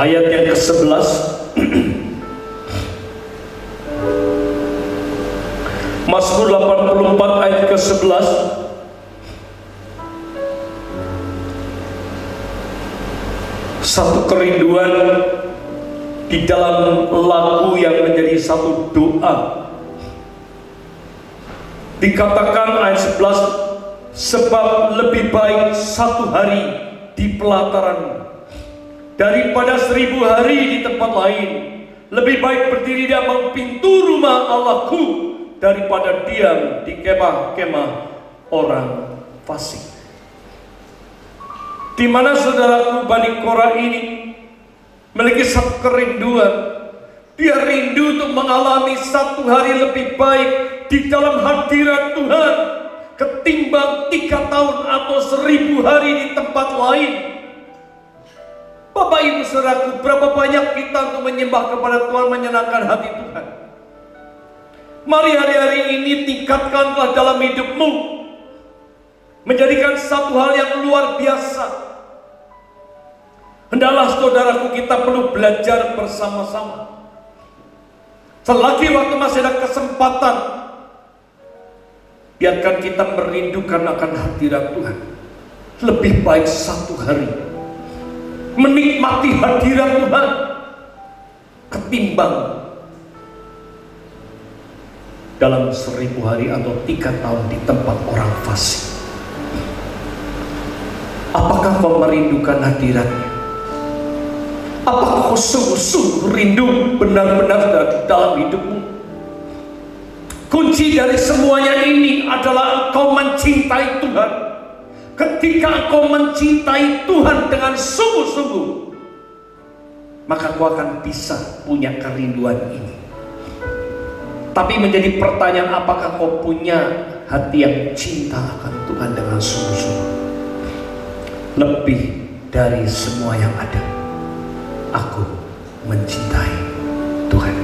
ayat yang ke-11. Mazmur 84 ayat ke-11. Satu kerinduan di dalam lagu yang menjadi satu doa. Dikatakan ayat 11, sebab lebih baik satu hari di pelataran daripada 1000 hari di tempat lain. Lebih baik berdiri di ambang pintu rumah Allahku daripada diam di kemah-kemah orang fasik. Di mana saudaraku Bani Korah ini memiliki satu kerinduan. Dia rindu untuk mengalami satu hari lebih baik di dalam hadirat Tuhan ketimbang 3 tahun atau 1000 hari di tempat lain. Bapak Ibu Saudaraku, berapa banyak kita untuk menyembah kepada Tuhan, menyenangkan hati Tuhan. Mari hari-hari ini tingkatkanlah dalam hidupmu, menjadikan satu hal yang luar biasa. Hendaklah saudaraku, kita perlu belajar bersama-sama. Selagi waktu masih ada kesempatan, biarkan kita merindukan akan hadirat Tuhan. Lebih baik satu hari menikmati hadirat Tuhan ketimbang dalam 1000 hari atau 3 tahun di tempat orang fasik. Apakah kau merindukan hadiratnya? Apakah kau sungguh-sungguh rindu benar-benar dalam hidupmu? Kunci dari semuanya ini adalah engkau mencintai Tuhan. Ketika engkau mencintai Tuhan dengan sungguh-sungguh, maka kau akan bisa punya kerinduan ini. Tapi menjadi pertanyaan, apakah kau punya hati yang cinta akan Tuhan dengan sungguh-sungguh? Lebih dari semua yang ada. aku mencintai Tuhan.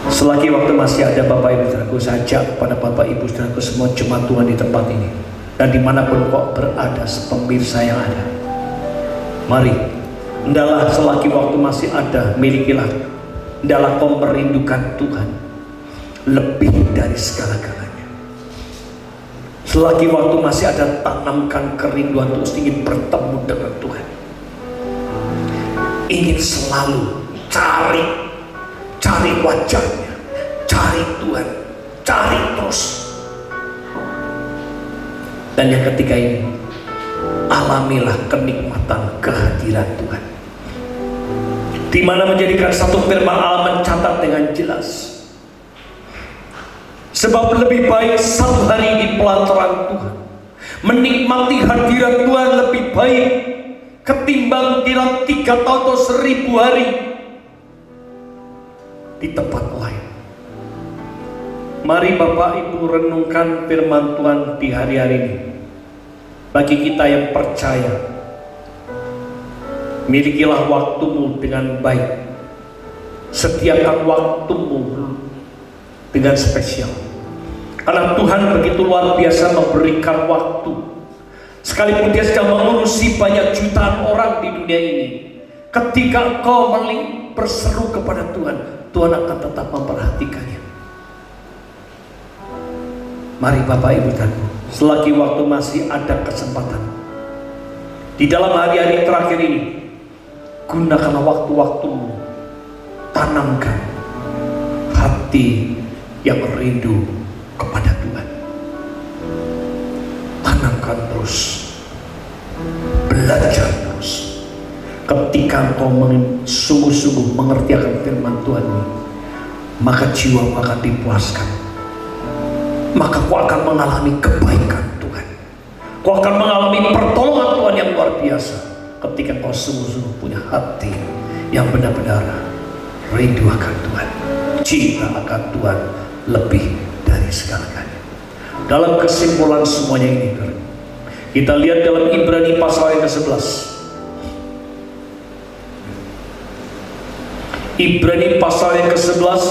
Selagi waktu masih ada Bapak Ibu Saudaraku, saya ajak pada Bapak Ibu Saudaraku semua jemaat Tuhan di tempat ini dan dimanapun kau berada, pemirsa yang ada, mari, hendaklah selagi waktu masih ada, milikilah, hendaklah kau merindukan Tuhan lebih dari segala-galanya. Selagi waktu masih ada, tanamkan kerinduan terus ingin bertemu dengan Tuhan, ingin selalu cari wajahnya, cari Tuhan, cari terus. Dan yang ketiga ini, alamilah kenikmatan kehadiran Tuhan, di mana menjadikan satu firman Allah mencatat dengan jelas, sebab lebih baik satu hari di pelataran Tuhan, menikmati hadirat Tuhan lebih baik ketimbang dalam 3 tahun atau 1000 hari di tempat lain. Mari Bapak Ibu renungkan firman Tuhan di hari-hari ini. Bagi kita yang percaya, milikilah waktumu dengan baik, sediakan waktumu dengan spesial, karena Tuhan begitu luar biasa memberikan waktu. Sekalipun Dia sedang mengurusi banyak jutaan orang di dunia ini, ketika engkau berseru kepada Tuhan, Tuhan akan tetap memperhatikannya. Mari Bapak Ibu Saudaraku, selagi waktu masih ada kesempatan, di dalam hari-hari terakhir ini, gunakanlah waktu-waktumu, tanamkan hati yang rindu kepada Tuhan. Tanamkan terus, belajar terus. Ketika engkau sungguh-sungguh mengerti akan firman Tuhan ini, maka jiwamu akan dipuaskan, maka kau akan mengalami kebaikan Tuhan, kau akan mengalami pertolongan Tuhan yang luar biasa ketika kau sungguh-sungguh punya hati yang benar-benar rindu akan Tuhan, cinta akan Tuhan lebih dari segalanya. Dalam kesimpulan semuanya ini, kita lihat dalam Ibrani pasal yang ke-11. Ibrani pasal yang ke-11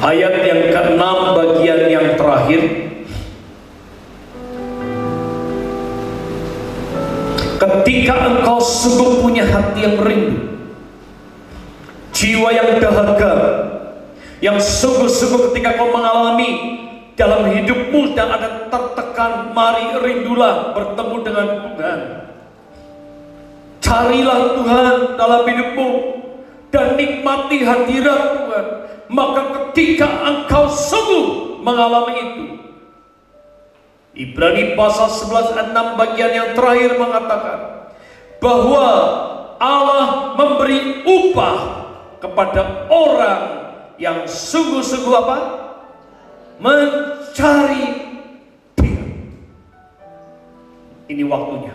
ayat yang ke-6 bagian yang terakhir. Ketika engkau sungguh punya hati yang rindu, jiwa yang dahaga, yang sungguh-sungguh ketika kau mengalami dalam hidupmu dan ada tertekan, mari rindulah bertemu dengan Tuhan. Carilah Tuhan dalam hidupmu dan nikmati hadirat Tuhan. Maka ketika engkau sungguh mengalami itu, Ibrani pasal 11 ayat 6 bagian yang terakhir mengatakan bahwa Allah memberi upah kepada orang yang sungguh-sungguh apa? Mencari Dia. Ini waktunya.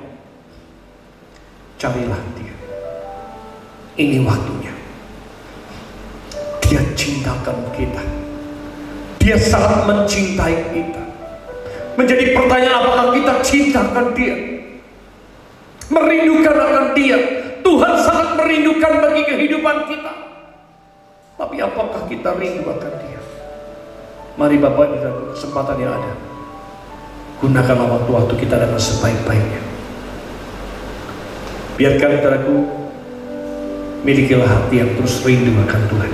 Carilah Dia. Ini waktunya. Dia cintakan kita. Dia sangat mencintai kita. Menjadi pertanyaan, apakah kita cintakan Dia? Merindukan akan Dia. Tuhan sangat merindukan bagi kehidupan kita. Tapi apakah kita rindu akan Dia? Mari Bapak Ibu, kesempatan yang ada, gunakanlah waktu-waktu kita dengan sebaik-baiknya. Biarkan saudaraku, milikilah hati yang terus rindu akan Tuhan.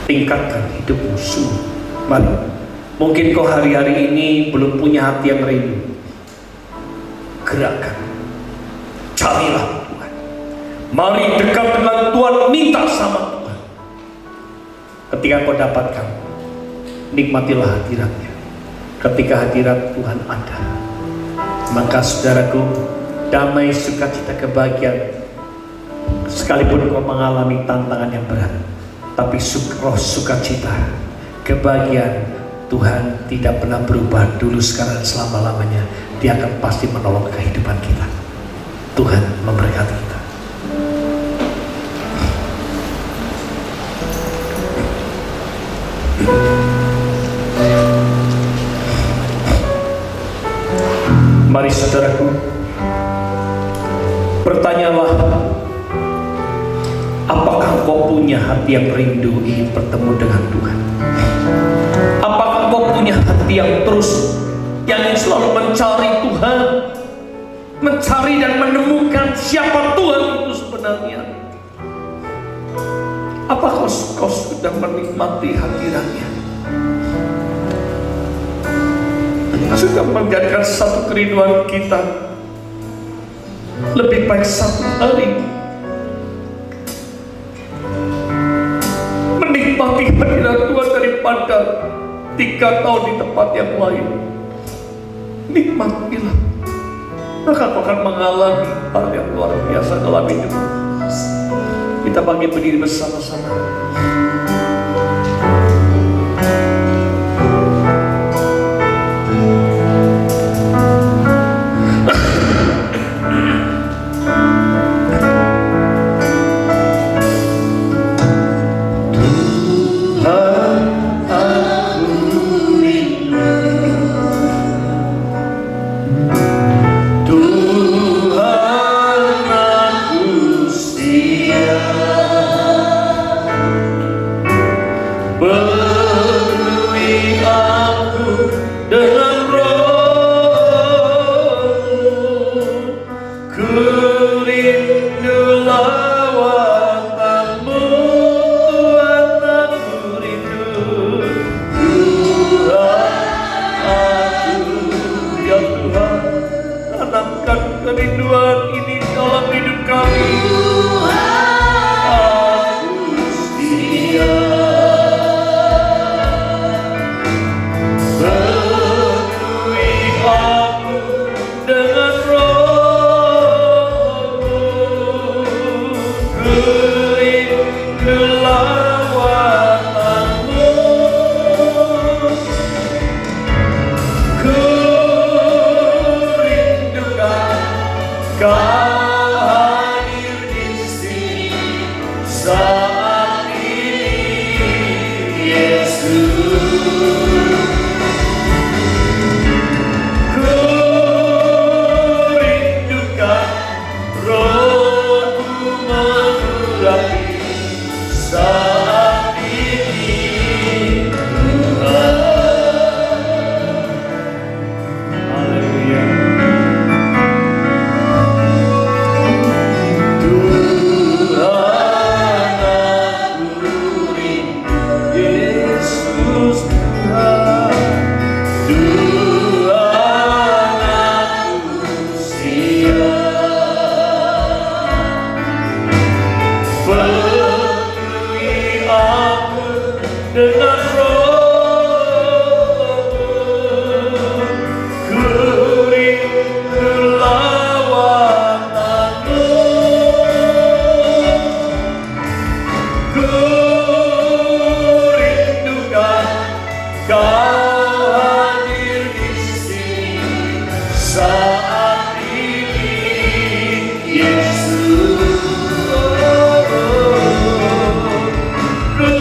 Tingkatkan hidupmu sungguh. Mari, mungkin kau hari-hari ini belum punya hati yang rindu. Gerakkan, carilah Tuhan. Mari dekat dengan Tuhan, minta sama Tuhan. Ketika kau dapatkan, nikmatilah hadiratnya. Ketika hadirat Tuhan ada, maka saudaraku, damai, sukacita, kebahagiaan. Sekalipun kau mengalami tantangan yang berat, tapi roh sukacita, kebahagiaan Tuhan tidak pernah berubah dulu, sekarang, selama-lamanya. Dia akan pasti menolong kehidupan kita. Tuhan memberkati kita. Apakah kau punya hati yang rindu ingin bertemu dengan Tuhan? Apakah kau punya hati yang terus yang ingin selalu mencari Tuhan, mencari dan menemukan siapa Tuhan itu sebenarnya? Apakah kau sudah menikmati hadirannya? Sudah menjadikan satu kerinduan kita lebih baik satu hari menikmati hadirat Tuhan daripada 3 tahun di tempat yang lain. Nikmatilah, maka kau akan mengalami hal yang luar biasa dalam hidup. Kita bagi berdiri bersama-sama. Kerinduan ini dalam hidup kami. Aku setia, penuhi aku dengan Roh-Mu, ku lawatan-Mu, ku Kau hadir di sini saat ini, Yesus. Ku rindukan Roh-Mu mengurapi saat ini, Tuhan. Haleluya. Dengan Roh-Mu, ku rindu lawatan-Mu, ku rindukan Kau hadir di sini saat ini, Yesus. Ku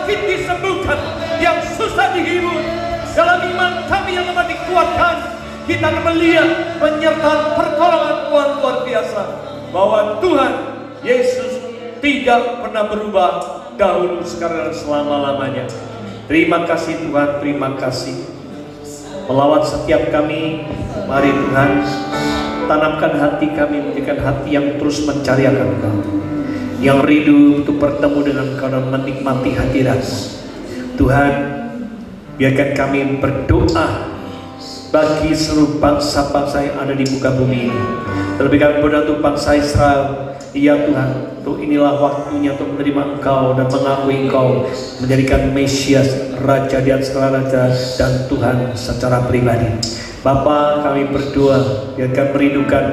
sakit disembuhkan, yang susah dihibur. Dalam iman kami yang lemah dikuatkan. Kita akan melihat penyertaan pertolongan Tuhan luar biasa, bahwa Tuhan Yesus tidak pernah berubah, dahulu, sekarang, dan selama-lamanya. Terima kasih Tuhan, terima kasih. Melawat setiap kami, mari Tuhan, tanamkan hati kami menjadikan hati yang terus mencari akan Engkau, yang rindu untuk bertemu dengan Engkau dan menikmati hadirat Tuhan. Biarkan kami berdoa bagi seluruh bangsa-bangsa yang ada di muka bumi ini. Terlebih kami berdoa untuk bangsa Israel. Ya Tuhan, untuk inilah waktunya untuk menerima Engkau dan mengakui Engkau menjadikan Mesias, Raja di atas segala raja, dan Tuhan secara pribadi. Bapa, kami berdoa, biarkan merindukan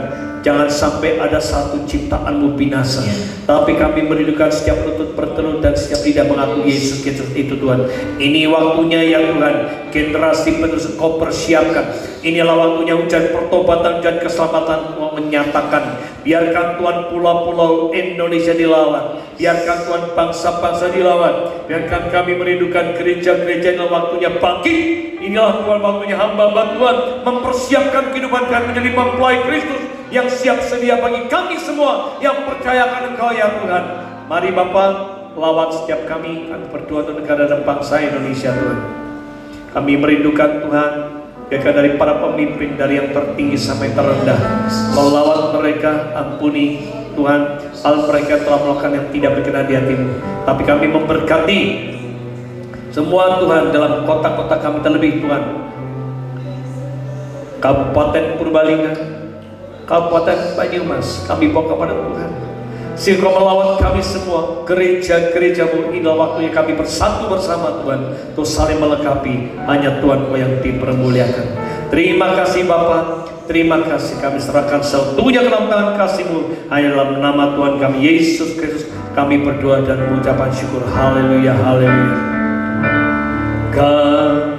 jangan sampai ada satu ciptaanmu binasa, tapi kami merindukan setiap lutut bertelur dan setiap lidah mengakui Yesus Kristus itu Tuhan. Ini waktunya ya Tuhan, generasi penerus Engkau persiapkan. Inilah waktunya hujan pertobatan dan keselamatan Engkau menyatakan. Biarkan Tuhan pulau-pulau Indonesia dilawan, biarkan Tuhan bangsa-bangsa dilawan, biarkan kami merindukan gereja-gereja yang waktunya bangkit. Inilah Tuhan waktunya hamba-hamba Tuhan mempersiapkan kehidupan kami menjadi mempelai Kristus yang siap sedia bagi kami semua yang percaya akan Engkau ya Tuhan. Mari Bapa, lawat setiap kami berdoa untuk negara dan bangsa Indonesia Tuhan. Kami merindukan Tuhan, biarkan dari para pemimpin, dari yang tertinggi sampai terendah, melawat mereka, ampuni Tuhan hal mereka telah melakukan yang tidak berkenan di hati-Mu. Tapi kami memberkati semua Tuhan dalam kota-kota kami, terlebih Tuhan Kabupaten Purbalingga, Kabupaten Banyumas, kami bawa kepada Tuhan. Sehingga melawat kami semua, gereja-gereja-Mu. Inilah waktunya kami bersatu bersama Tuhan, untuk saling melengkapi. Hanya Tuhan Kau yang dipermuliakan. Terima kasih Bapa, terima kasih. Kami serahkan seutuhnya ke dalam tangan kasih-Mu. Hanya dalam nama Tuhan kami Yesus Kristus kami berdoa dan mengucapkan syukur. Haleluya, haleluya. Kami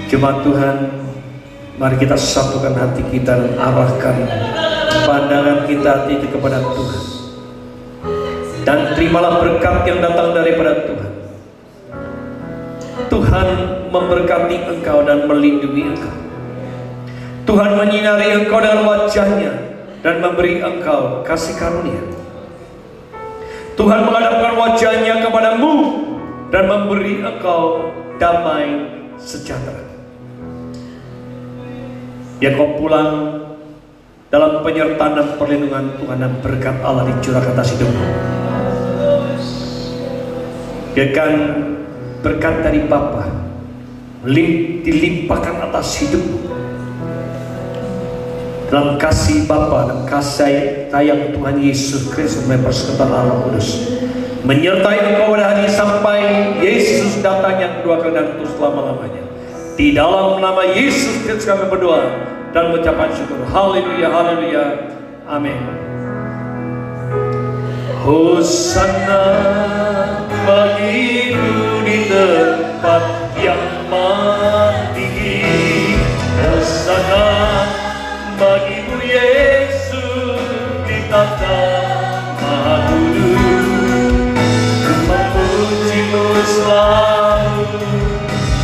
Jemaat Tuhan, mari kita satukan hati kita dan arahkan pandangan kita hati itu kepada Tuhan. Dan terimalah berkat yang datang daripada Tuhan. Tuhan memberkati engkau dan melindungi engkau. Tuhan menyinari engkau dengan wajahnya dan memberi engkau kasih karunia. Tuhan menghadapkan wajahnya kepadamu dan memberi engkau damai sejahtera. Ya, kau pulang dalam penyertaan dan perlindungan Tuhan, dan berkat Allah dicurahkan atas hidupmu. Biarkan berkat dari Bapa dilimpahkan atas hidupmu. Dalam kasih Bapa dan kasih sayang Tuhan Yesus Kristus melalui persekutuan Allah Kudus menyertai engkau pada hari sampai Yesus datang yang kedua kali dan terus selama-lamanya. Di dalam nama Yesus Kristus kami berdoa dan mengucapkan syukur. Haleluya, haleluya, amin. Hosana bagiku di tempat yang tinggi. Hosana Hosana bagimu Yesus di tata Maha Kudus. Memujimu selalu,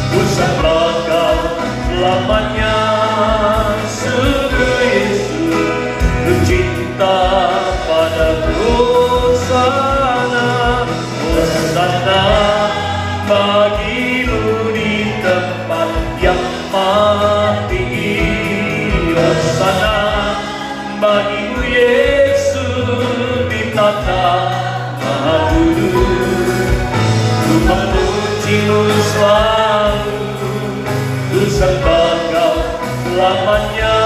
ku sembah Kau selamanya. Sungguh Yesus, ku cinta padamu. Hosana, Hosana bagimu di tempat yang maha tinggi. Hosana bagimu Yesus di tata Maha Kudus. Ku memujimu selalu, ku sembah Kau selamanya.